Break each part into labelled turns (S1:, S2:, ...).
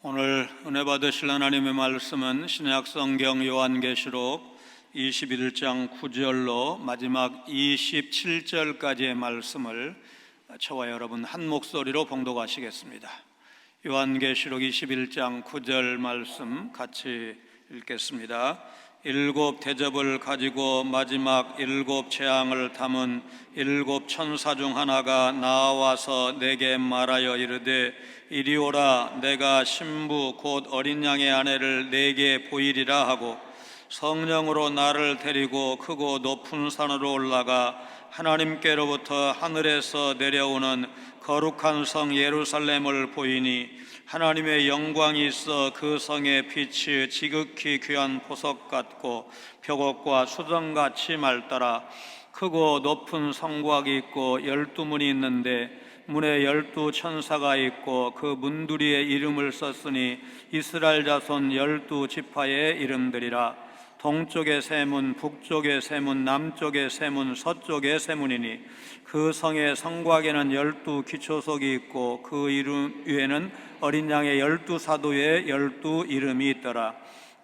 S1: 오늘 은혜 받으실 하나님의 말씀은 신약성경 요한계시록 21장 9절로 마지막 27절까지의 말씀을 저와 여러분 한 목소리로 봉독하시겠습니다. 요한계시록 21장 9절 말씀 같이 읽겠습니다. 일곱 대접을 가지고 마지막 일곱 재앙을 담은 일곱 천사 중 하나가 나와서 내게 말하여 이르되 이리 오라. 내가 신부 곧 어린 양의 아내를 내게 보이리라 하고 성령으로 나를 데리고 크고 높은 산으로 올라가 하나님께로부터 하늘에서 내려오는 거룩한 성 예루살렘을 보이니 하나님의 영광이 있어 그 성의 빛이 지극히 귀한 보석 같고 벽옥과 수정같이 맑더라. 크고 높은 성곽이 있고 12문이 있는데 문에 12 천사가 있고 그 문두리에 이름을 썼으니 이스라엘 자손 12 지파의 이름들이라. 동쪽의 세 문, 북쪽의 세 문, 남쪽의 세 문, 서쪽의 세 문이니 그 성의 성곽에는 12 기초석이 있고 그 이름 위에는 어린 양의 12 사도의 12 이름이 있더라.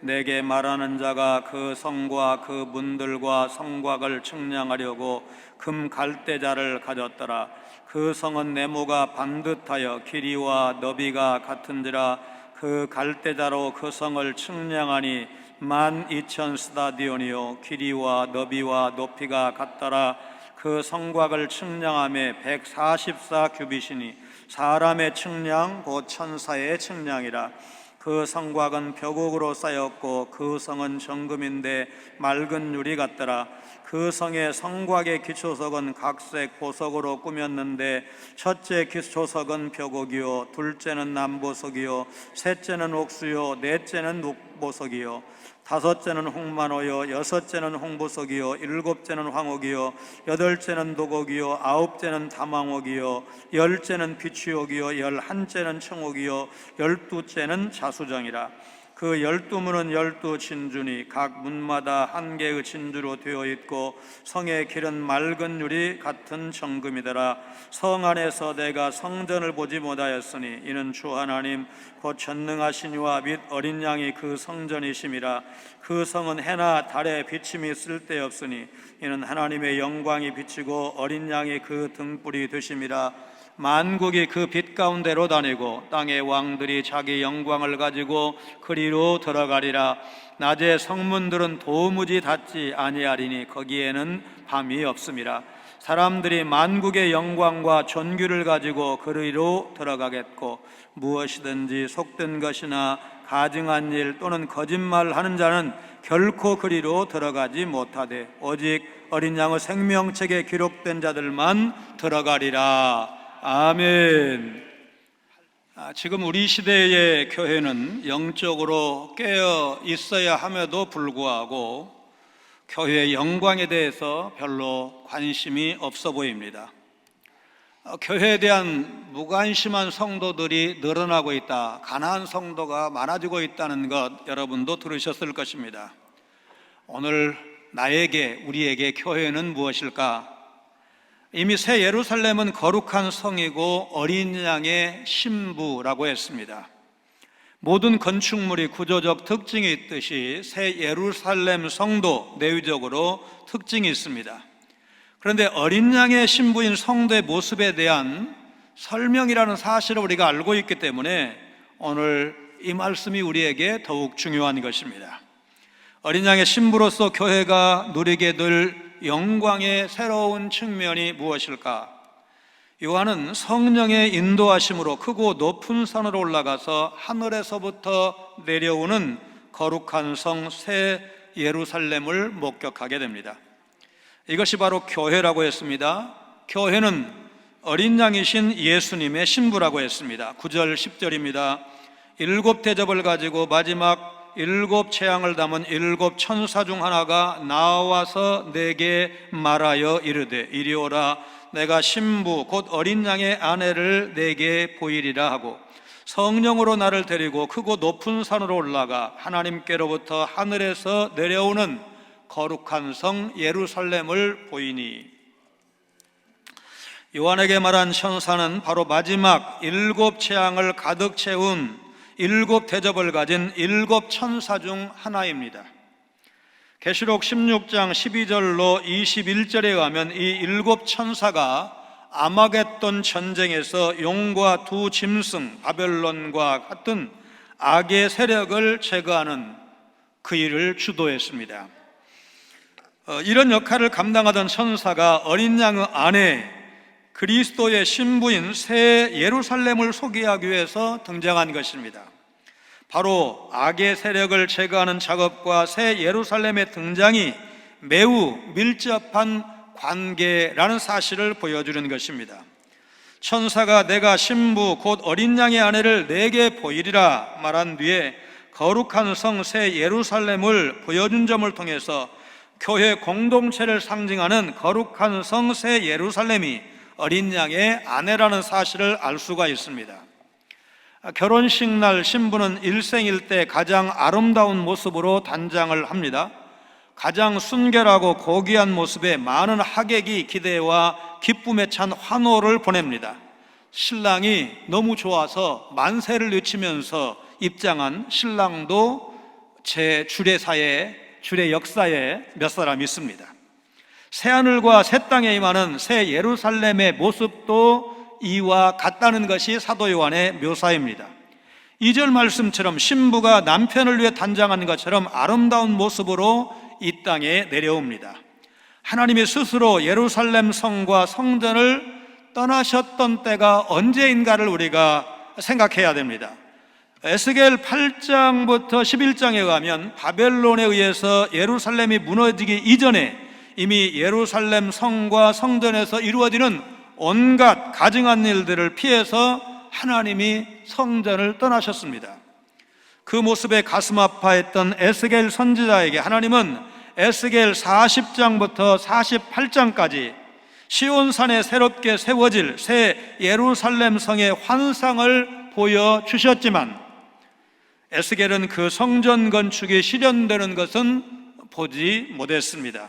S1: 내게 말하는 자가 그 성과 그 문들과 성곽을 측량하려고 금 갈대자를 가졌더라. 그 성은 네모가 반듯하여 길이와 너비가 같은지라. 그 갈대자로 그 성을 측량하니 12,000 스타디온이요 길이와 너비와 높이가 같더라. 그 성곽을 측량함에 144 규빗이니 사람의 측량 곧 천사의 측량이라. 그 성곽은 벽옥으로 쌓였고 그 성은 정금인데 맑은 유리 같더라. 그 성의 성곽의 기초석은 각색 보석으로 꾸몄는데 첫째 기초석은 벽옥이요 둘째는 남보석이요 셋째는 옥수요 넷째는 녹보석이요 다섯째는 홍만호요 여섯째는 홍보석이요 일곱째는 황옥이요 여덟째는 녹옥이요 아홉째는 담황옥이요 열째는 비취옥이요 열한째는 청옥이요 12째는 자수정이라. 그 12문은 12 진주니 각 문마다 한 개의 진주로 되어 있고 성의 길은 맑은 유리 같은 정금이더라. 성 안에서 내가 성전을 보지 못하였으니 이는 주 하나님 곧 전능하신 이와 및 어린 양이 그 성전이심이라. 그 성은 해나 달에 비침이 쓸데없으니 이는 하나님의 영광이 비치고 어린 양이 그 등불이 되심이라. 만국이 그 빛 가운데로 다니고 땅의 왕들이 자기 영광을 가지고 그리로 들어가리라. 낮에 성문들은 도무지 닫지 아니하리니 거기에는 밤이 없음이라. 사람들이 만국의 영광과 존귀를 가지고 그리로 들어가겠고 무엇이든지 속된 것이나 가증한 일 또는 거짓말하는 자는 결코 그리로 들어가지 못하되 오직 어린 양의 생명책에 기록된 자들만 들어가리라. 아멘. 지금 우리 시대의 교회는 영적으로 깨어 있어야 함에도 불구하고 교회의 영광에 대해서 별로 관심이 없어 보입니다. 교회에 대한 무관심한 성도들이 늘어나고 있다, 가난한 성도가 많아지고 있다는 것 여러분도 들으셨을 것입니다. 오늘 나에게, 우리에게 교회는 무엇일까? 이미 새 예루살렘은 거룩한 성이고 어린 양의 신부라고 했습니다. 모든 건축물이 구조적 특징이 있듯이 새 예루살렘 성도 내유적으로 특징이 있습니다. 그런데 어린 양의 신부인 성도의 모습에 대한 설명이라는 사실을 우리가 알고 있기 때문에 오늘 이 말씀이 우리에게 더욱 중요한 것입니다. 어린 양의 신부로서 교회가 누리게 될 영광의 새로운 측면이 무엇일까? 요한은 성령의 인도하심으로 크고 높은 산으로 올라가서 하늘에서부터 내려오는 거룩한 성 새 예루살렘을 목격하게 됩니다. 이것이 바로 교회라고 했습니다. 교회는 어린 양이신 예수님의 신부라고 했습니다. 9절 10절입니다. 일곱 대접을 가지고 마지막 일곱 재앙을 담은 일곱 천사 중 하나가 나와서 내게 말하여 이르되 이리 오라. 내가 신부 곧 어린 양의 아내를 내게 보이리라 하고 성령으로 나를 데리고 크고 높은 산으로 올라가 하나님께로부터 하늘에서 내려오는 거룩한 성 예루살렘을 보이니. 요한에게 말한 천사는 바로 마지막 일곱 재앙을 가득 채운 일곱 대접을 가진 일곱 천사 중 하나입니다. 계시록 16장 12절로 21절에 가면 이 일곱 천사가 아마겟돈 전쟁에서 용과 두 짐승 바벨론과 같은 악의 세력을 제거하는 그 일을 주도했습니다. 이런 역할을 감당하던 천사가 어린 양 안에 그리스도의 신부인 새 예루살렘을 소개하기 위해서 등장한 것입니다. 바로 악의 세력을 제거하는 작업과 새 예루살렘의 등장이 매우 밀접한 관계라는 사실을 보여주는 것입니다. 천사가 내가 신부 곧 어린 양의 아내를 내게 보이리라 말한 뒤에 거룩한 성 새 예루살렘을 보여준 점을 통해서 교회 공동체를 상징하는 거룩한 성 새 예루살렘이 어린 양의 아내라는 사실을 알 수가 있습니다. 결혼식 날 신부는 일생일 때 가장 아름다운 모습으로 단장을 합니다. 가장 순결하고 고귀한 모습에 많은 하객이 기대와 기쁨에 찬 환호를 보냅니다. 신랑이 너무 좋아서 만세를 외치면서 입장한 신랑도 제 주례 역사에 몇 사람 있습니다. 새하늘과 새 땅에 임하는 새 예루살렘의 모습도 이와 같다는 것이 사도 요한의 묘사입니다. 2절 말씀처럼 신부가 남편을 위해 단장한 것처럼 아름다운 모습으로 이 땅에 내려옵니다. 하나님이 스스로 예루살렘 성과 성전을 떠나셨던 때가 언제인가를 우리가 생각해야 됩니다. 에스겔 8장부터 11장에 가면 바벨론에 의해서 예루살렘이 무너지기 이전에 이미 예루살렘 성과 성전에서 이루어지는 온갖 가증한 일들을 피해서 하나님이 성전을 떠나셨습니다. 그 모습에 가슴 아파했던 에스겔 선지자에게 하나님은 에스겔 40장부터 48장까지 시온산에 새롭게 세워질 새 예루살렘 성의 환상을 보여주셨지만 에스겔은 그 성전 건축이 실현되는 것은 보지 못했습니다.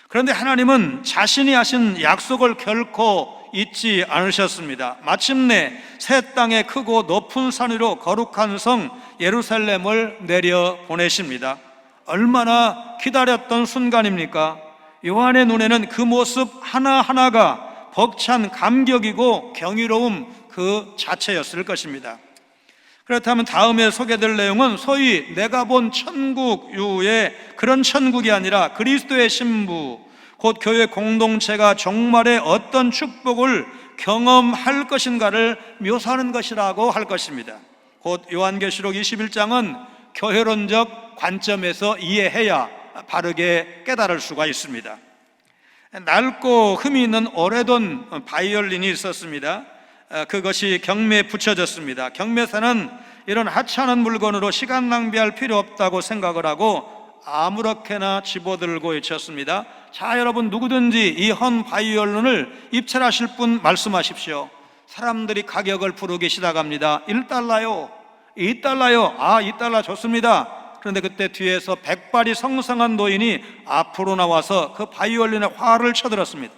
S1: 그런데 하나님은 자신이 하신 약속을 결코 잊지 않으셨습니다. 마침내 새 땅의 크고 높은 산 위로 거룩한 성 예루살렘을 내려 보내십니다. 얼마나 기다렸던 순간입니까? 요한의 눈에는 그 모습 하나하나가 벅찬 감격이고 경이로움 그 자체였을 것입니다. 그렇다면 다음에 소개될 내용은 소위 내가 본 천국 유의 그런 천국이 아니라 그리스도의 신부 곧 교회 공동체가 종말에 어떤 축복을 경험할 것인가를 묘사하는 것이라고 할 것입니다. 곧 요한계시록 21장은 교회론적 관점에서 이해해야 바르게 깨달을 수가 있습니다. 낡고 흠이 있는 오래된 바이올린이 있었습니다. 그것이 경매에 붙여졌습니다. 경매사는 이런 하찮은 물건으로 시간 낭비할 필요 없다고 생각을 하고 아무렇게나 집어들고 외쳤습니다. 자, 여러분 누구든지 이 헌 바이올린을 입찰하실 분 말씀하십시오. 사람들이 가격을 부르기 시작합니다. 1달러요, 2달러요, 2달러 좋습니다. 그런데 그때 뒤에서 백발이 성성한 노인이 앞으로 나와서 그 바이올린에 화를 쳐들었습니다.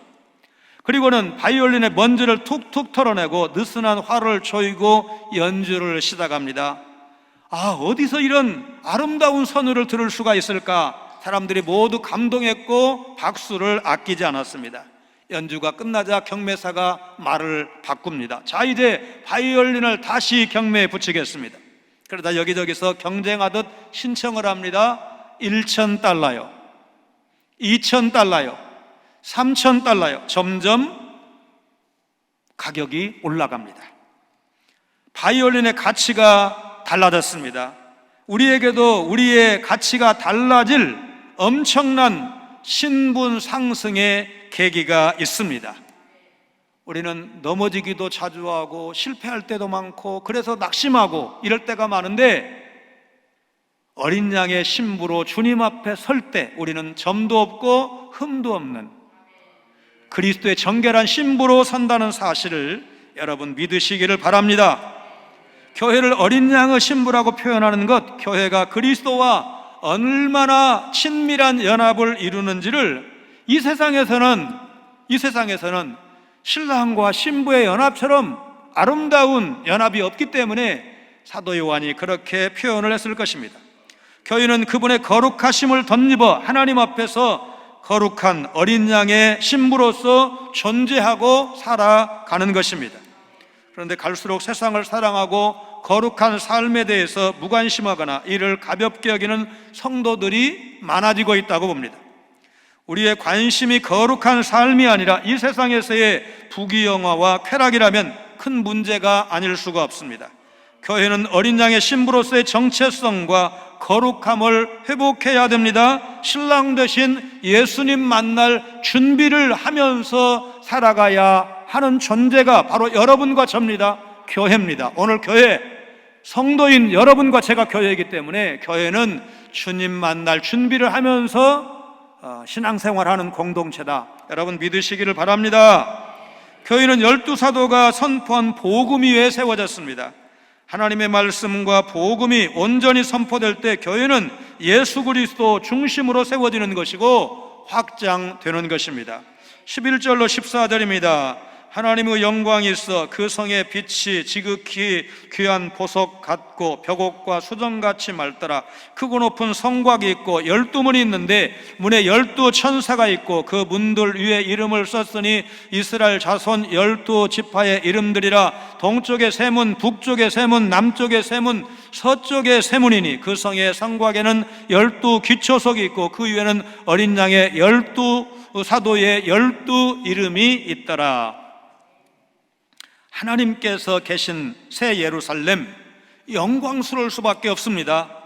S1: 그리고는 바이올린의 먼지를 툭툭 털어내고 느슨한 화를 조이고 연주를 시작합니다. 어디서 이런 아름다운 선율을 들을 수가 있을까? 사람들이 모두 감동했고 박수를 아끼지 않았습니다. 연주가 끝나자 경매사가 말을 바꿉니다. 자, 이제 바이올린을 다시 경매에 붙이겠습니다. 그러다 여기저기서 경쟁하듯 신청을 합니다. 1,000달러요, 2,000달러요, 3,000달러요. 점점 가격이 올라갑니다. 바이올린의 가치가 달라졌습니다. 우리에게도 우리의 가치가 달라질 엄청난 신분 상승의 계기가 있습니다. 우리는 넘어지기도 자주 하고 실패할 때도 많고 그래서 낙심하고 이럴 때가 많은데 어린 양의 신부로 주님 앞에 설 때 우리는 점도 없고 흠도 없는 그리스도의 정결한 신부로 선다는 사실을 여러분 믿으시기를 바랍니다. 교회를 어린 양의 신부라고 표현하는 것, 교회가 그리스도와 얼마나 친밀한 연합을 이루는지를 이 세상에서는 신랑과 신부의 연합처럼 아름다운 연합이 없기 때문에 사도 요한이 그렇게 표현을 했을 것입니다. 교회는 그분의 거룩하심을 덧입어 하나님 앞에서 거룩한 어린 양의 신부로서 존재하고 살아가는 것입니다. 그런데 갈수록 세상을 사랑하고 거룩한 삶에 대해서 무관심하거나 이를 가볍게 여기는 성도들이 많아지고 있다고 봅니다. 우리의 관심이 거룩한 삶이 아니라 이 세상에서의 부귀영화와 쾌락이라면 큰 문제가 아닐 수가 없습니다. 교회는 어린 양의 신부로서의 정체성과 거룩함을 회복해야 됩니다. 신랑 되신 예수님 만날 준비를 하면서 살아가야 하는 존재가 바로 여러분과 저입니다. 교회입니다. 오늘 교회 성도인 여러분과 제가 교회이기 때문에 교회는 주님 만날 준비를 하면서 신앙생활하는 공동체다. 여러분 믿으시기를 바랍니다. 교회는 12사도가 선포한 복음 위에 세워졌습니다. 하나님의 말씀과 복음이 온전히 선포될 때 교회는 예수 그리스도 중심으로 세워지는 것이고 확장되는 것입니다. 11절로 14절입니다. 하나님의 영광이 있어 그 성의 빛이 지극히 귀한 보석 같고 벽옥과 수정같이 맑더라. 크고 높은 성곽이 있고 12문이 있는데 문에 12천사가 있고 그 문들 위에 이름을 썼으니 이스라엘 자손 12지파의 이름들이라. 동쪽의 세 문, 북쪽의 세 문, 남쪽의 세 문, 서쪽의 세 문이니 그 성의 성곽에는 12기초석이 있고 그 위에는 어린 양의 12사도의 12 이름이 있더라. 하나님께서 계신 새 예루살렘, 영광스러울 수밖에 없습니다.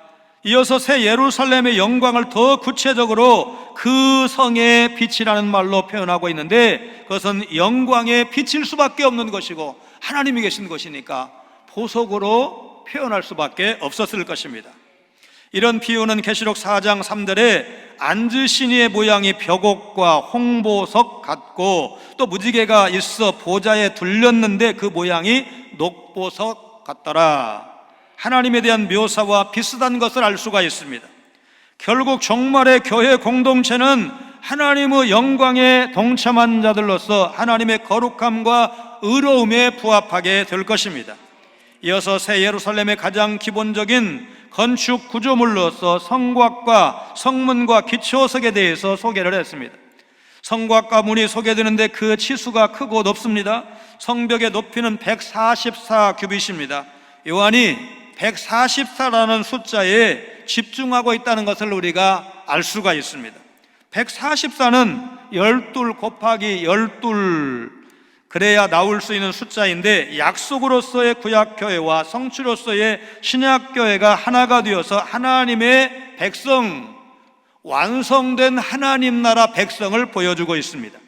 S1: 이어서 새 예루살렘의 영광을 더 구체적으로 그 성의 빛이라는 말로 표현하고 있는데 그것은 영광의 빛일 수밖에 없는 것이고 하나님이 계신 것이니까 보석으로 표현할 수밖에 없었을 것입니다. 이런 비유는 계시록 4장 3절에 앉으신 이의 모양이 벽옥과 홍보석 같고 또 무지개가 있어 보좌에 둘렸는데 그 모양이 녹보석 같더라. 하나님에 대한 묘사와 비슷한 것을 알 수가 있습니다. 결국 종말의 교회 공동체는 하나님의 영광에 동참한 자들로서 하나님의 거룩함과 의로움에 부합하게 될 것입니다. 이어서 새 예루살렘의 가장 기본적인 건축 구조물로서 성곽과 성문과 기초석에 대해서 소개를 했습니다. 성곽과 문이 소개되는데 그 치수가 크고 높습니다. 성벽의 높이는 144규빗입니다. 요한이 144라는 숫자에 집중하고 있다는 것을 우리가 알 수가 있습니다. 144는 12 곱하기 12 그래야 나올 수 있는 숫자인데 약속으로서의 구약교회와 성취로서의 신약교회가 하나가 되어서 하나님의 백성, 완성된 하나님 나라 백성을 보여주고 있습니다.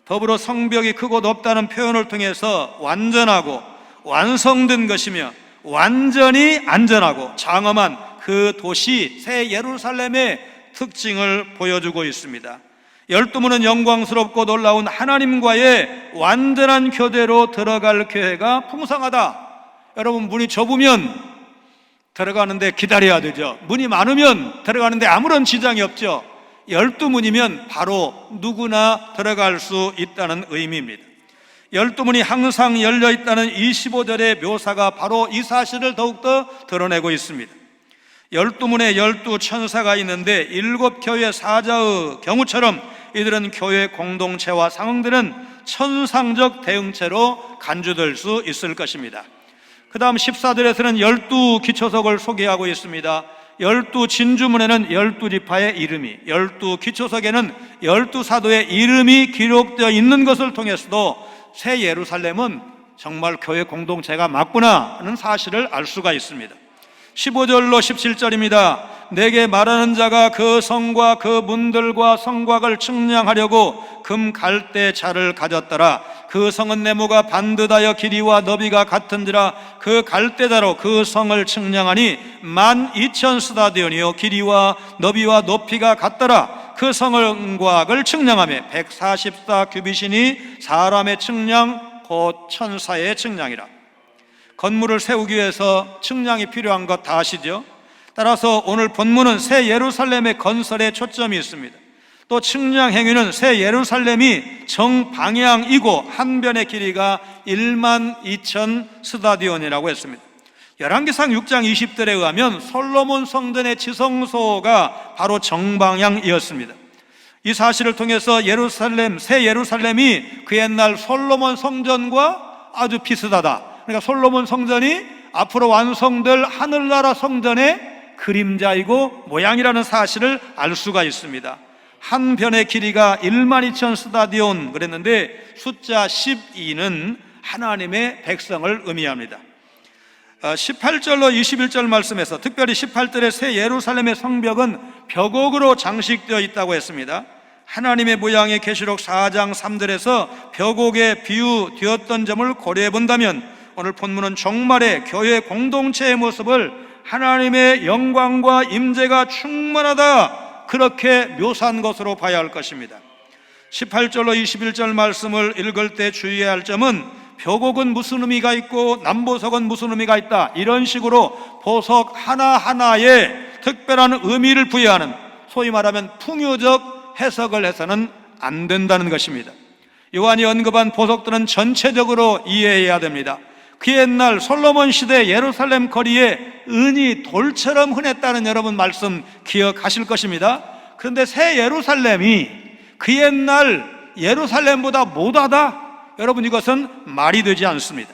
S1: 더불어 성벽이 크고 높다는 표현을 통해서 완전하고 완성된 것이며 완전히 안전하고 장엄한 그 도시 새 예루살렘의 특징을 보여주고 있습니다. 12문은 영광스럽고 놀라운 하나님과의 완전한 교대로 들어갈 교회가 풍성하다. 여러분 문이 좁으면 들어가는데 기다려야 되죠. 문이 많으면 들어가는데 아무런 지장이 없죠. 12문이면 바로 누구나 들어갈 수 있다는 의미입니다. 12문이 항상 열려 있다는 25절의 묘사가 바로 이 사실을 더욱더 드러내고 있습니다. 12문에 12천사가 있는데 7교회 사자의 경우처럼 이들은 교회 공동체와 상응들은 천상적 대응체로 간주될 수 있을 것입니다. 그 다음 14절에서는 12기초석을 소개하고 있습니다. 12진주문에는 12지파의 이름이, 12기초석에는 12사도의 이름이 기록되어 있는 것을 통해서도 새 예루살렘은 정말 교회 공동체가 맞구나 하는 사실을 알 수가 있습니다. 15절로 17절입니다. 내게 말하는 자가 그 성과 그 문들과 성곽을 측량하려고 금 갈대 자를 가졌더라. 그 성은 네모가 반듯하여 길이와 너비가 같은지라. 그 갈대자로 그 성을 측량하니 12,000스다디온이요 길이와 너비와 높이가 같더라. 그 성곽을 측량하며 144규빗이니 사람의 측량 곧 천사의 측량이라. 건물을 세우기 위해서 측량이 필요한 것 다 아시죠? 따라서 오늘 본문은 새 예루살렘의 건설에 초점이 있습니다. 또 측량 행위는 새 예루살렘이 정방향이고 한 변의 길이가 12,000 스다디온이라고 했습니다. 열왕기상 6장 20절에 의하면 솔로몬 성전의 지성소가 바로 정방향이었습니다. 이 사실을 통해서 새 예루살렘이 그 옛날 솔로몬 성전과 아주 비슷하다. 그러니까 솔로몬 성전이 앞으로 완성될 하늘나라 성전의 그림자이고 모양이라는 사실을 알 수가 있습니다. 한 변의 길이가 12,000 스타디온 그랬는데 숫자 12는 하나님의 백성을 의미합니다. 18절로 21절 말씀에서 특별히 18절에 새 예루살렘의 성벽은 벽옥으로 장식되어 있다고 했습니다. 하나님의 모양의 계시록 4장 3절에서 벽옥에 비유되었던 점을 고려해 본다면 오늘 본문은 종말의 교회 공동체의 모습을 하나님의 영광과 임재가 충만하다 그렇게 묘사한 것으로 봐야 할 것입니다. 18절로 21절 말씀을 읽을 때 주의해야 할 점은 벽옥은 무슨 의미가 있고 남보석은 무슨 의미가 있다 이런 식으로 보석 하나하나에 특별한 의미를 부여하는 소위 말하면 풍요적 해석을 해서는 안 된다는 것입니다. 요한이 언급한 보석들은 전체적으로 이해해야 됩니다. 그 옛날 솔로몬 시대 예루살렘 거리에 은이 돌처럼 흔했다는 여러분 말씀 기억하실 것입니다. 그런데 새 예루살렘이 그 옛날 예루살렘보다 못하다? 여러분 이것은 말이 되지 않습니다.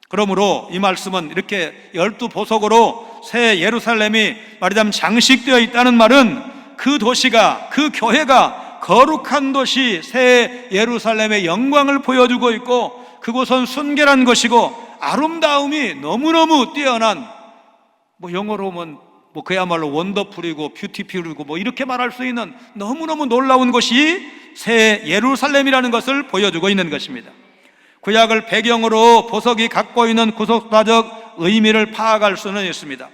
S1: 그러므로 이 말씀은 이렇게 12보석으로 새 예루살렘이 말하자면 장식되어 있다는 말은 그 도시가, 그 교회가 거룩한 도시 새 예루살렘의 영광을 보여주고 있고 그곳은 순결한 것이고 아름다움이 너무너무 뛰어난 영어로 보면 그야말로 원더풀이고 뷰티풀이고 이렇게 말할 수 있는 너무너무 놀라운 곳이 새 예루살렘이라는 것을 보여주고 있는 것입니다. 구약을 배경으로 보석이 갖고 있는 구속사적 의미를 파악할 수는 있습니다.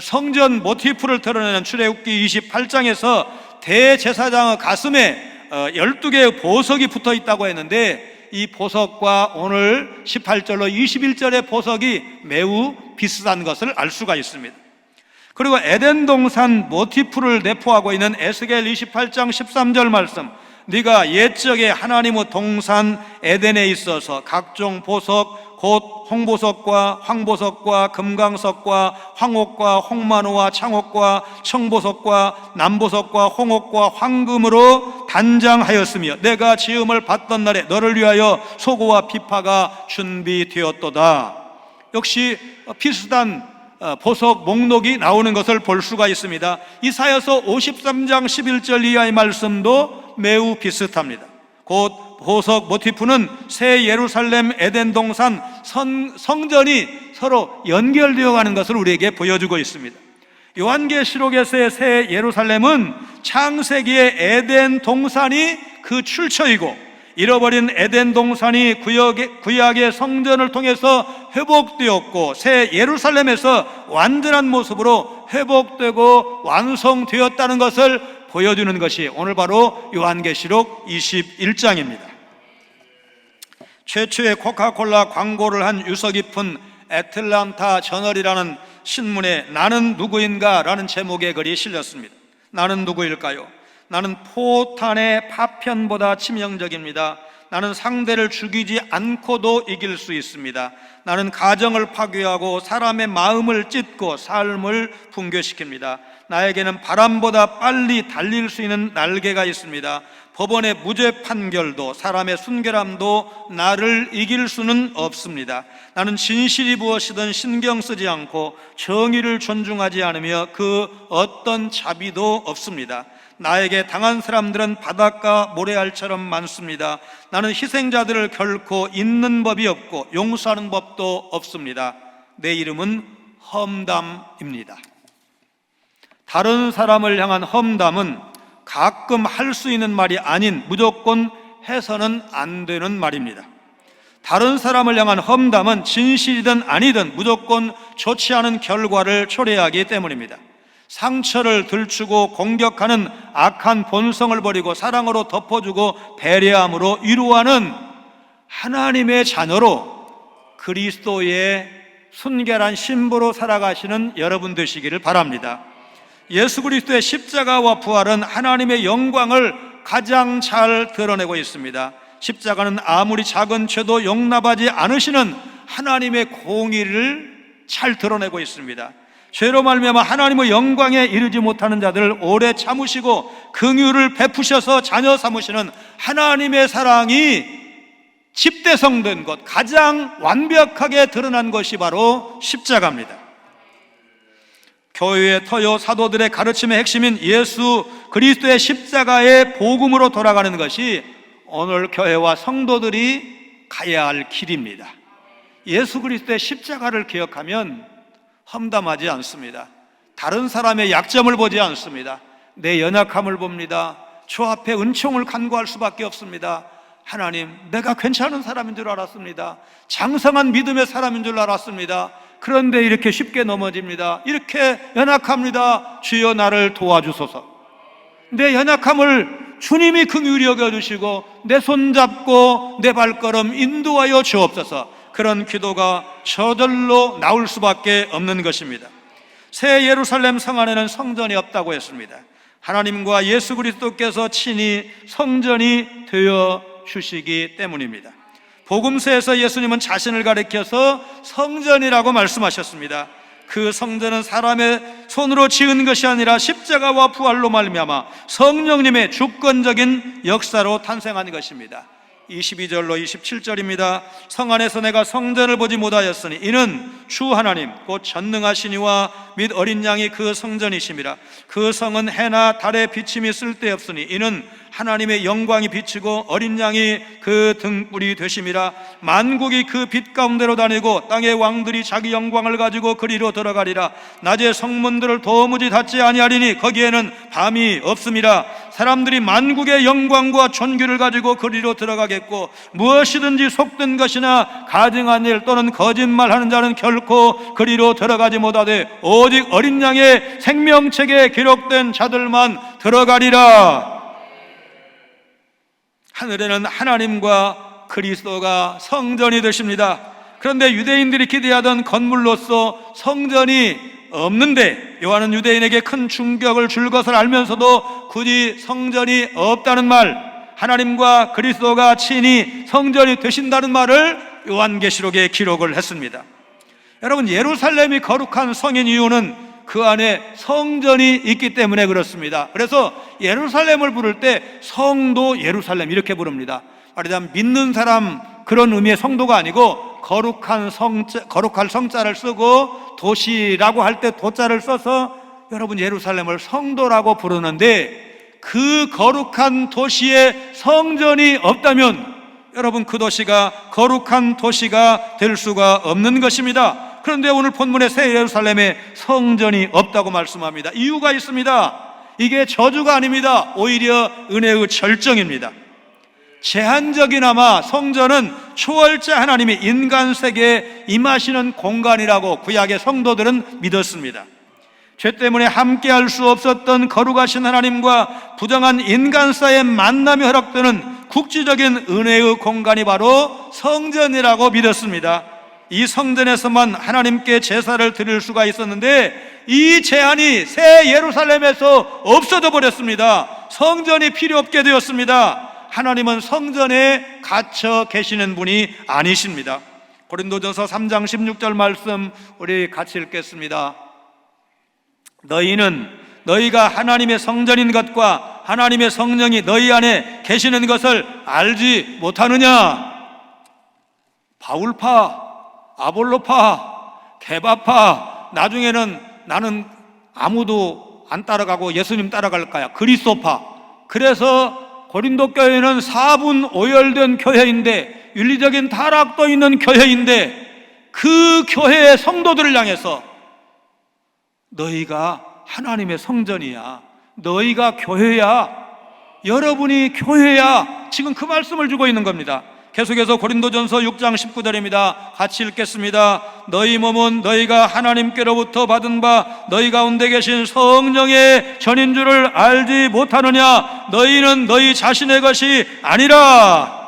S1: 성전 모티프를 드러내는 출애굽기 28장에서 대제사장의 가슴에 12개의 보석이 붙어 있다고 했는데 이 보석과 오늘 18절로 21절의 보석이 매우 비슷한 것을 알 수가 있습니다. 그리고 에덴 동산 모티프를 내포하고 있는 에스겔 28장 13절 말씀, 네가 옛적에 하나님의 동산 에덴에 있어서 각종 보석 곧 홍보석과 황보석과 금강석과 황옥과 홍만호와 창옥과 청보석과 남보석과 홍옥과 황금으로 단장하였으며 내가 지음을 받던 날에 너를 위하여 소고와 비파가 준비되었도다. 역시 비슷한 보석 목록이 나오는 것을 볼 수가 있습니다. 이사야서 53장 11절 이하의 말씀도 매우 비슷합니다. 곧 보석 모티프는 새 예루살렘 에덴 동산 성전이 서로 연결되어 가는 것을 우리에게 보여주고 있습니다. 요한계시록에서의 새 예루살렘은 창세기의 에덴 동산이 그 출처이고 잃어버린 에덴 동산이 구약의 성전을 통해서 회복되었고 새 예루살렘에서 완전한 모습으로 회복되고 완성되었다는 것을 보여주는 것이 오늘 바로 요한계시록 21장입니다. 최초의 코카콜라 광고를 한 유서 깊은 애틀란타 저널이라는 신문에 나는 누구인가? 라는 제목의 글이 실렸습니다. 나는 누구일까요? 나는 포탄의 파편보다 치명적입니다. 나는 상대를 죽이지 않고도 이길 수 있습니다. 나는 가정을 파괴하고 사람의 마음을 찢고 삶을 붕괴시킵니다. 나에게는 바람보다 빨리 달릴 수 있는 날개가 있습니다. 법원의 무죄 판결도 사람의 순결함도 나를 이길 수는 없습니다. 나는 진실이 무엇이든 신경 쓰지 않고 정의를 존중하지 않으며 그 어떤 자비도 없습니다. 나에게 당한 사람들은 바닷가 모래알처럼 많습니다. 나는 희생자들을 결코 잊는 법이 없고 용서하는 법도 없습니다. 내 이름은 험담입니다. 다른 사람을 향한 험담은 가끔 할 수 있는 말이 아닌 무조건 해서는 안 되는 말입니다. 다른 사람을 향한 험담은 진실이든 아니든 무조건 좋지 않은 결과를 초래하기 때문입니다. 상처를 들추고 공격하는 악한 본성을 버리고 사랑으로 덮어주고 배려함으로 위로하는 하나님의 자녀로 그리스도의 순결한 신부로 살아가시는 여러분 되시기를 바랍니다. 예수 그리스도의 십자가와 부활은 하나님의 영광을 가장 잘 드러내고 있습니다. 십자가는 아무리 작은 죄도 용납하지 않으시는 하나님의 공의를 잘 드러내고 있습니다. 죄로 말미암아 하나님의 영광에 이르지 못하는 자들을 오래 참으시고 긍휼을 베푸셔서 자녀 삼으시는 하나님의 사랑이 집대성된 것, 가장 완벽하게 드러난 것이 바로 십자가입니다. 교회의 터요 사도들의 가르침의 핵심인 예수 그리스도의 십자가의 복음으로 돌아가는 것이 오늘 교회와 성도들이 가야 할 길입니다. 예수 그리스도의 십자가를 기억하면 험담하지 않습니다. 다른 사람의 약점을 보지 않습니다. 내 연약함을 봅니다. 주 앞에 은총을 간구할 수밖에 없습니다. 하나님, 내가 괜찮은 사람인 줄 알았습니다. 장성한 믿음의 사람인 줄 알았습니다. 그런데 이렇게 쉽게 넘어집니다. 이렇게 연약합니다. 주여 나를 도와주소서. 내 연약함을 주님이 긍휼히 여겨주시고 내 손잡고 내 발걸음 인도하여 주옵소서. 그런 기도가 저절로 나올 수밖에 없는 것입니다. 새 예루살렘 성 안에는 성전이 없다고 했습니다. 하나님과 예수 그리스도께서 친히 성전이 되어 주시기 때문입니다. 복음서에서 예수님은 자신을 가리켜서 성전이라고 말씀하셨습니다. 그 성전은 사람의 손으로 지은 것이 아니라 십자가와 부활로 말미암아 성령님의 주권적인 역사로 탄생한 것입니다. 22절로 27절입니다. 성 안에서 내가 성전을 보지 못하였으니 이는 주 하나님 곧 전능하신 이와 및 어린 양이 그 성전이심이라. 그 성은 해나 달의 비침이 쓸데없으니 이는 하나님의 영광이 비치고 어린 양이 그 등불이 되심이라. 만국이 그 빛 가운데로 다니고 땅의 왕들이 자기 영광을 가지고 그리로 들어가리라. 낮에 성문들을 도무지 닫지 아니하리니 거기에는 밤이 없음이라. 사람들이 만국의 영광과 존귀를 가지고 그리로 들어가겠고 무엇이든지 속된 것이나 가증한 일 또는 거짓말하는 자는 결코 그리로 들어가지 못하되 오직 어린 양의 생명책에 기록된 자들만 들어가리라. 하늘에는 하나님과 그리스도가 성전이 되십니다. 그런데 유대인들이 기대하던 건물로서 성전이 없는데 요한은 유대인에게 큰 충격을 줄 것을 알면서도 굳이 성전이 없다는 말, 하나님과 그리스도가 친히 성전이 되신다는 말을 요한계시록에 기록을 했습니다. 여러분, 예루살렘이 거룩한 성인 이유는 그 안에 성전이 있기 때문에 그렇습니다. 그래서 예루살렘을 부를 때 성도 예루살렘 이렇게 부릅니다. 말하자면 믿는 사람 그런 의미의 성도가 아니고 거룩할 성자를 쓰고 도시라고 할 때 도자를 써서 여러분 예루살렘을 성도라고 부르는데 그 거룩한 도시에 성전이 없다면 여러분 그 도시가 거룩한 도시가 될 수가 없는 것입니다. 그런데 오늘 본문의 새 예루살렘에 성전이 없다고 말씀합니다. 이유가 있습니다. 이게 저주가 아닙니다. 오히려 은혜의 절정입니다. 제한적이나마 성전은 초월자 하나님이 인간 세계에 임하시는 공간이라고 구약의 성도들은 믿었습니다. 죄 때문에 함께할 수 없었던 거룩하신 하나님과 부정한 인간 사이의 만남이 허락되는 국지적인 은혜의 공간이 바로 성전이라고 믿었습니다. 이 성전에서만 하나님께 제사를 드릴 수가 있었는데 이 제한이 새 예루살렘에서 없어져 버렸습니다. 성전이 필요 없게 되었습니다. 하나님은 성전에 갇혀 계시는 분이 아니십니다. 고린도전서 3장 16절 말씀 우리 같이 읽겠습니다. 너희는 너희가 하나님의 성전인 것과 하나님의 성령이 너희 안에 계시는 것을 알지 못하느냐? 바울파, 아볼로파, 게바파, 나중에는 나는 아무도 안 따라가고 예수님 따라갈 거야, 그리스도파. 그래서 고린도 교회는 4분 오열된 교회인데 윤리적인 타락도 있는 교회인데 그 교회의 성도들을 향해서 너희가 하나님의 성전이야, 너희가 교회야, 여러분이 교회야, 지금 그 말씀을 주고 있는 겁니다. 계속해서 고린도전서 6장 19절입니다. 같이 읽겠습니다. 너희 몸은 너희가 하나님께로부터 받은 바 너희 가운데 계신 성령의 전인 줄을 알지 못하느냐? 너희는 너희 자신의 것이 아니라.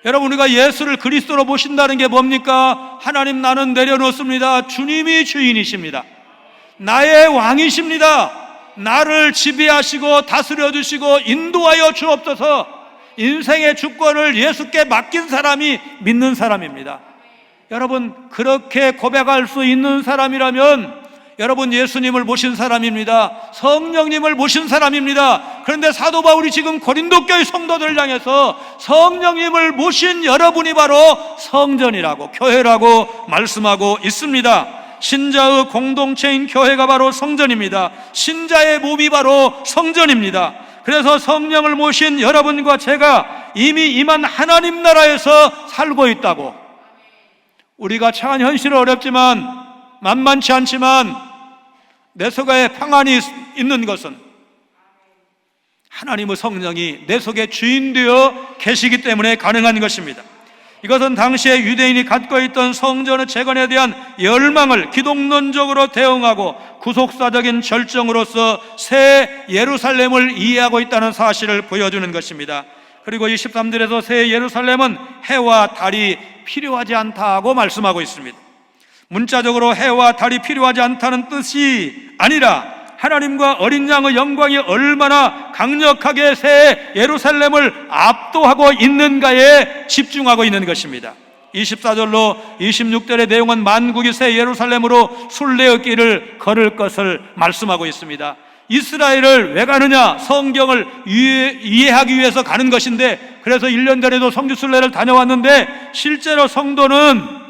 S1: 여러분, 우리가 예수를 그리스도로 모신다는 게 뭡니까? 하나님, 나는 내려놓습니다. 주님이 주인이십니다. 나의 왕이십니다. 나를 지배하시고 다스려 주시고 인도하여 주옵소서. 인생의 주권을 예수께 맡긴 사람이 믿는 사람입니다. 여러분, 그렇게 고백할 수 있는 사람이라면 여러분, 예수님을 모신 사람입니다. 성령님을 모신 사람입니다. 그런데 사도 바울이 지금 고린도 교회 성도들을 향해서 성령님을 모신 여러분이 바로 성전이라고, 교회라고 말씀하고 있습니다. 신자의 공동체인 교회가 바로 성전입니다. 신자의 몸이 바로 성전입니다. 그래서 성령을 모신 여러분과 제가 이미 임한 하나님 나라에서 살고 있다고, 우리가 처한 현실은 어렵지만, 만만치 않지만 내 속에 평안이 있는 것은 하나님의 성령이 내 속에 주인되어 계시기 때문에 가능한 것입니다. 이것은 당시에 유대인이 갖고 있던 성전의 재건에 대한 열망을 기독론적으로 대응하고 구속사적인 절정으로서 새 예루살렘을 이해하고 있다는 사실을 보여주는 것입니다. 그리고 23절에서 새 예루살렘은 해와 달이 필요하지 않다고 말씀하고 있습니다. 문자적으로 해와 달이 필요하지 않다는 뜻이 아니라 하나님과 어린 양의 영광이 얼마나 강력하게 새 예루살렘을 압도하고 있는가에 집중하고 있는 것입니다. 24절로 26절의 내용은 만국이 새 예루살렘으로 순례의 길을 걸을 것을 말씀하고 있습니다. 이스라엘을 왜 가느냐? 성경을 이해하기 위해서 가는 것인데, 그래서 1년 전에도 성지 순례를 다녀왔는데, 실제로 성도는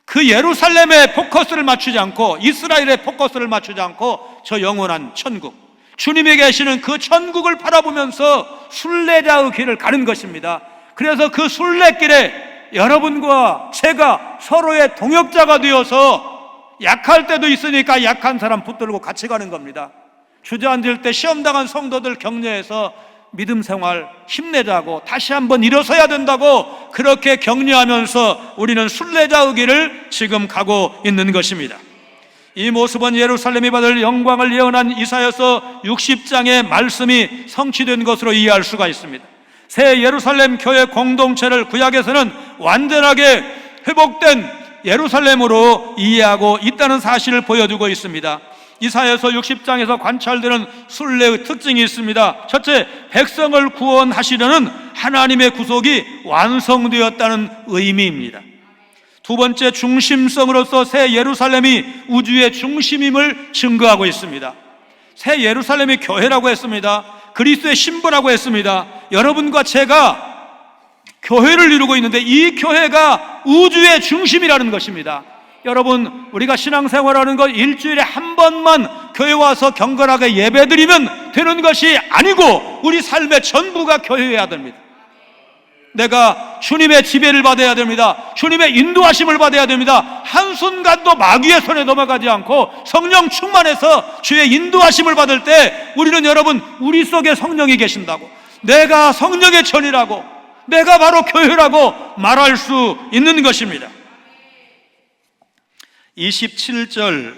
S1: 그 예루살렘에 포커스를 맞추지 않고, 이스라엘에 포커스를 맞추지 않고 저 영원한 천국, 주님이 계시는 그 천국을 바라보면서 순례자의 길을 가는 것입니다. 그래서 그 순례길에 여러분과 제가 서로의 동역자가 되어서 약할 때도 있으니까 약한 사람 붙들고 같이 가는 겁니다. 주저앉을 때 시험당한 성도들 격려해서 믿음 생활 힘내자고, 다시 한번 일어서야 된다고 그렇게 격려하면서 우리는 순례자의 길을 지금 가고 있는 것입니다. 이 모습은 예루살렘이 받을 영광을 예언한 이사야서 60장의 말씀이 성취된 것으로 이해할 수가 있습니다. 새 예루살렘 교회 공동체를 구약에서는 완전하게 회복된 예루살렘으로 이해하고 있다는 사실을 보여주고 있습니다. 이사야서 60장에서 관찰되는 순례의 특징이 있습니다. 첫째, 백성을 구원하시려는 하나님의 구속이 완성되었다는 의미입니다. 두 번째, 중심성으로서 새 예루살렘이 우주의 중심임을 증거하고 있습니다. 새 예루살렘이 교회라고 했습니다. 그리스도의 신부라고 했습니다. 여러분과 제가 교회를 이루고 있는데 이 교회가 우주의 중심이라는 것입니다. 여러분, 우리가 신앙생활하는 것 일주일에 한 번만 교회 와서 경건하게 예배드리면 되는 것이 아니고 우리 삶의 전부가 교회여야 됩니다. 내가 주님의 지배를 받아야 됩니다. 주님의 인도하심을 받아야 됩니다. 한순간도 마귀의 손에 넘어가지 않고 성령 충만해서 주의 인도하심을 받을 때 우리는, 여러분, 우리 속에 성령이 계신다고, 내가 성령의 전이라고, 내가 바로 교회라고 말할 수 있는 것입니다. 25절로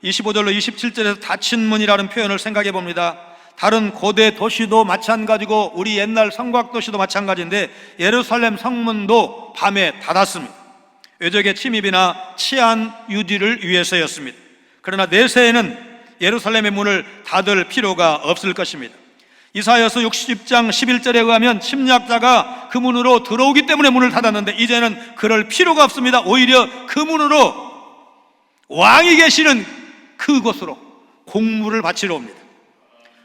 S1: 27절에서 닫힌 문이라는 표현을 생각해 봅니다. 다른 고대 도시도 마찬가지고 우리 옛날 성곽도시도 마찬가지인데 예루살렘 성문도 밤에 닫았습니다. 외적의 침입이나 치안 유지를 위해서였습니다. 그러나 내세에는 예루살렘의 문을 닫을 필요가 없을 것입니다. 이사야서 60장 11절에 의하면 침략자가 그 문으로 들어오기 때문에 문을 닫았는데 이제는 그럴 필요가 없습니다. 오히려 그 문으로 왕이 계시는 그곳으로 공물을 바치러 옵니다.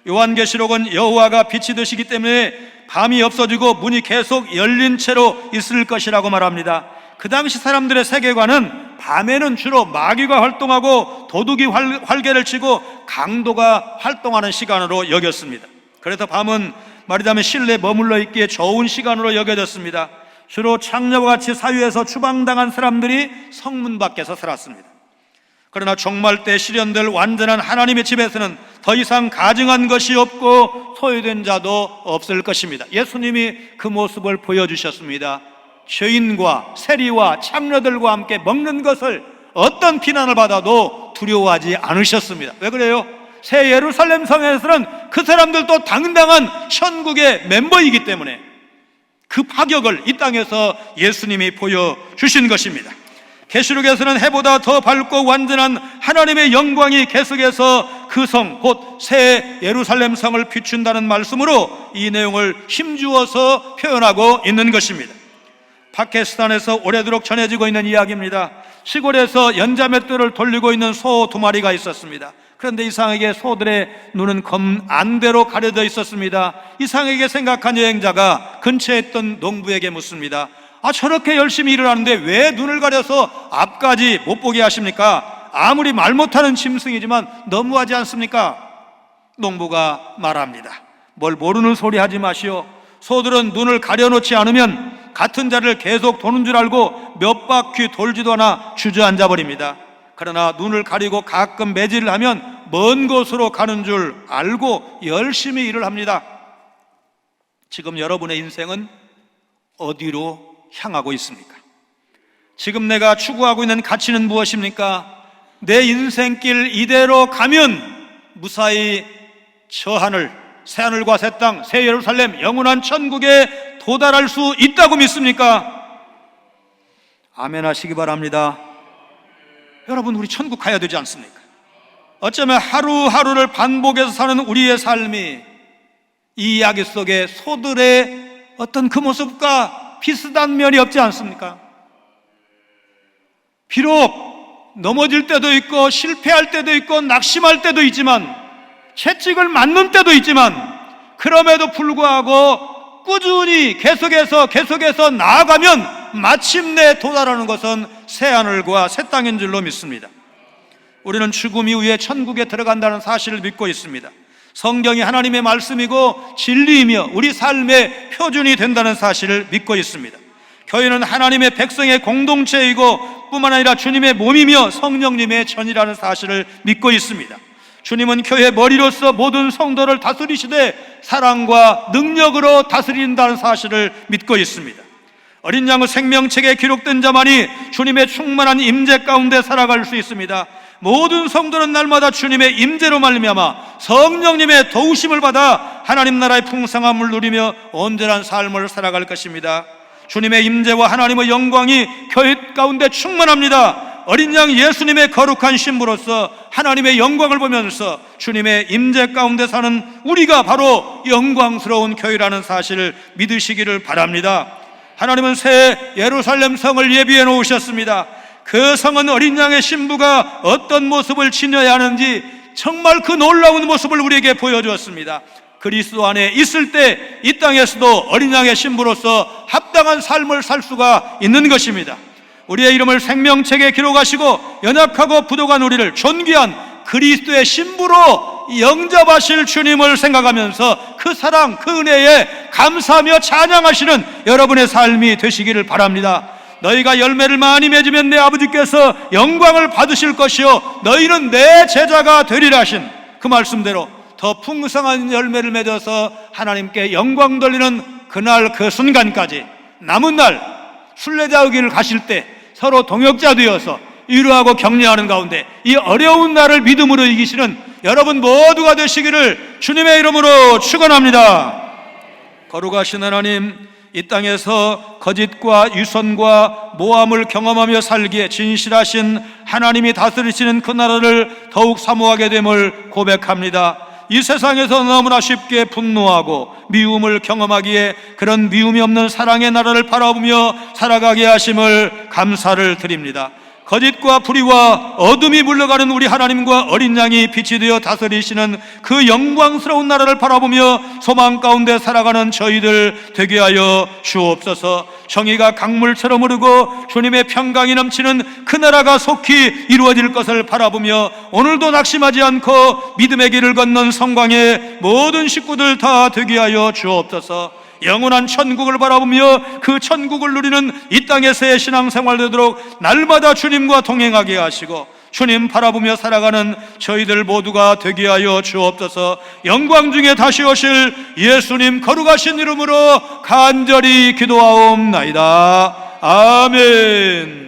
S1: 요한계시록은 여호와가 빛이 되시기 때문에 밤이 없어지고 문이 계속 열린 채로 있을 것이라고 말합니다. 그 당시 사람들의 세계관은 밤에는 주로 마귀가 활동하고 도둑이 활개를 치고 강도가 활동하는 시간으로 여겼습니다. 그래서 밤은 말하자면 실내에 머물러 있기에 좋은 시간으로 여겨졌습니다. 주로 창녀와 같이 사유에서 추방당한 사람들이 성문 밖에서 살았습니다. 그러나 종말 때 실현될 완전한 하나님의 집에서는 더 이상 가증한 것이 없고 소유된 자도 없을 것입니다. 예수님이 그 모습을 보여주셨습니다. 죄인과 세리와 창녀들과 함께 먹는 것을 어떤 비난을 받아도 두려워하지 않으셨습니다. 왜 그래요? 새 예루살렘 성에서는 그 사람들도 당당한 천국의 멤버이기 때문에 그 파격을 이 땅에서 예수님이 보여주신 것입니다. 계시록에서는 해보다 더 밝고 완전한 하나님의 영광이 계속해서 그 성, 곧 새 예루살렘 성을 비춘다는 말씀으로 이 내용을 힘주어서 표현하고 있는 것입니다. 파키스탄에서 오래도록 전해지고 있는 이야기입니다. 시골에서 연자맷돌을 돌리고 있는 소 2마리가 있었습니다. 그런데 이상하게 소들의 눈은 안대로 가려져 있었습니다. 이상하게 생각한 여행자가 근처에 있던 농부에게 묻습니다. 저렇게 열심히 일을 하는데 왜 눈을 가려서 앞까지 못 보게 하십니까? 아무리 말 못하는 짐승이지만 너무하지 않습니까? 농부가 말합니다. 뭘 모르는 소리 하지 마시오. 소들은 눈을 가려놓지 않으면 같은 자리를 계속 도는 줄 알고 몇 바퀴 돌지도 않아 주저앉아 버립니다. 그러나 눈을 가리고 가끔 매질을 하면 먼 곳으로 가는 줄 알고 열심히 일을 합니다. 지금 여러분의 인생은 어디로 향하고 있습니까? 지금 내가 추구하고 있는 가치는 무엇입니까? 내 인생길 이대로 가면 무사히 저 하늘, 새 하늘과 새 땅, 새 예루살렘, 영원한 천국에 도달할 수 있다고 믿습니까? 아멘 하시기 바랍니다. 여러분, 우리 천국 가야 되지 않습니까? 어쩌면 하루하루를 반복해서 사는 우리의 삶이 이 이야기 속에 소들의 어떤 그 모습과 비슷한 면이 없지 않습니까? 비록 넘어질 때도 있고 실패할 때도 있고 낙심할 때도 있지만 채찍을 맞는 때도 있지만 그럼에도 불구하고 꾸준히 계속해서 나아가면 마침내 도달하는 것은 새하늘과 새 땅인 줄로 믿습니다. 우리는 죽음 이후에 천국에 들어간다는 사실을 믿고 있습니다. 성경이 하나님의 말씀이고 진리이며 우리 삶의 표준이 된다는 사실을 믿고 있습니다. 교회는 하나님의 백성의 공동체이고 뿐만 아니라 주님의 몸이며 성령님의 전이라는 사실을 믿고 있습니다. 주님은 교회 머리로서 모든 성도를 다스리시되 사랑과 능력으로 다스린다는 사실을 믿고 있습니다. 어린 양의 생명책에 기록된 자만이 주님의 충만한 임재 가운데 살아갈 수 있습니다. 모든 성도는 날마다 주님의 임재로 말미암아 성령님의 도우심을 받아 하나님 나라의 풍성함을 누리며 온전한 삶을 살아갈 것입니다. 주님의 임재와 하나님의 영광이 교회 가운데 충만합니다. 어린 양 예수님의 거룩한 신부로서 하나님의 영광을 보면서 주님의 임재 가운데 사는 우리가 바로 영광스러운 교회라는 사실을 믿으시기를 바랍니다. 하나님은 새 예루살렘 성을 예비해 놓으셨습니다. 그 성은 어린 양의 신부가 어떤 모습을 지녀야 하는지 정말 그 놀라운 모습을 우리에게 보여주었습니다. 그리스도 안에 있을 때 이 땅에서도 어린 양의 신부로서 합당한 삶을 살 수가 있는 것입니다. 우리의 이름을 생명책에 기록하시고 연약하고 부족한 우리를 존귀한 그리스도의 신부로 영접하실 주님을 생각하면서 그 사랑, 그 은혜에 감사하며 찬양하시는 여러분의 삶이 되시기를 바랍니다. 너희가 열매를 많이 맺으면 내 아버지께서 영광을 받으실 것이요 너희는 내 제자가 되리라 하신 그 말씀대로 더 풍성한 열매를 맺어서 하나님께 영광 돌리는 그날 그 순간까지 남은 날 순례자의 길을 가실 때 서로 동역자 되어서 위로하고 격려하는 가운데 이 어려운 날을 믿음으로 이기시는 여러분 모두가 되시기를 주님의 이름으로 축원합니다. 거룩하신 하나님, 이 땅에서 거짓과 유선과 모함을 경험하며 살기에 진실하신 하나님이 다스리시는 그 나라를 더욱 사모하게 됨을 고백합니다. 이 세상에서 너무나 쉽게 분노하고 미움을 경험하기에 그런 미움이 없는 사랑의 나라를 바라보며 살아가게 하심을 감사를 드립니다. 거짓과 불의와 어둠이 물러가는 우리 하나님과 어린 양이 빛이 되어 다스리시는 그 영광스러운 나라를 바라보며 소망 가운데 살아가는 저희들 되게 하여 주옵소서. 정의가 강물처럼 흐르고 주님의 평강이 넘치는 그 나라가 속히 이루어질 것을 바라보며 오늘도 낙심하지 않고 믿음의 길을 걷는 성광의 모든 식구들 다 되게 하여 주옵소서. 영원한 천국을 바라보며 그 천국을 누리는 이 땅에서의 신앙생활 되도록 날마다 주님과 동행하게 하시고 주님 바라보며 살아가는 저희들 모두가 되게 하여 주옵소서. 영광 중에 다시 오실 예수님 거룩하신 이름으로 간절히 기도하옵나이다. 아멘.